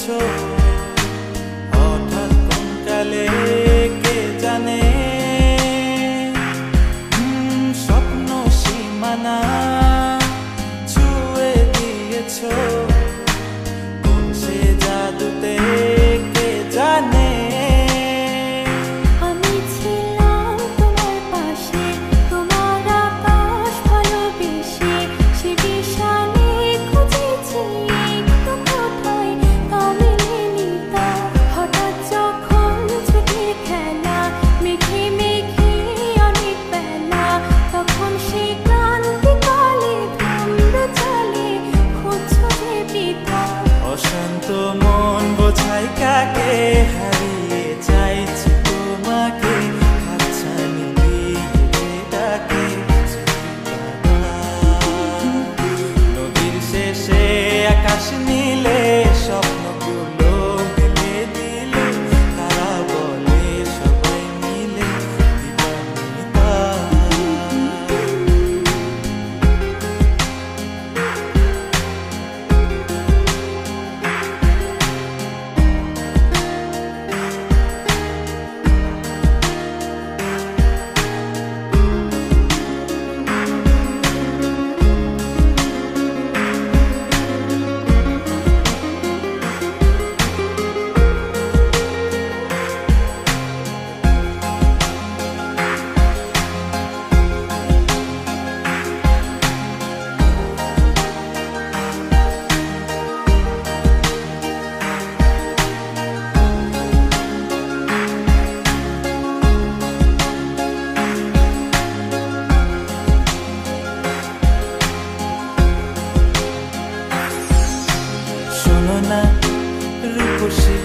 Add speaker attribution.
Speaker 1: হঠাৎ কোন কালে কে জানে স্বপ্ন সীমানা ছুঁয়ে দিয়েছ কোন সে জাদুতে কে জানে
Speaker 2: আমি ছিলাম তোমার পাশে তোমার আকাশ ভালোবেসে সে বিশালে খুঁজেছি একটু কোথায় তা মেলেনি তা হঠাৎ যখন ছুটে খেলা মেঘে মেঘে অনেক বেলা তখন সে ক্লান্তিকালে ধুমড়ে চলে খুঁজছো যে পিতা
Speaker 1: অশান্ত মন বোঝাই কাকে হারিয়ে চাইছি তোমাকে হাতছানি দিয়ে ডাকে নদীর শেষে আকাশ নীলে স্বপ্নগুলো মেলে দিলে তারা বলে সবাই মিলে দিবানিতা শোনো না রূপসী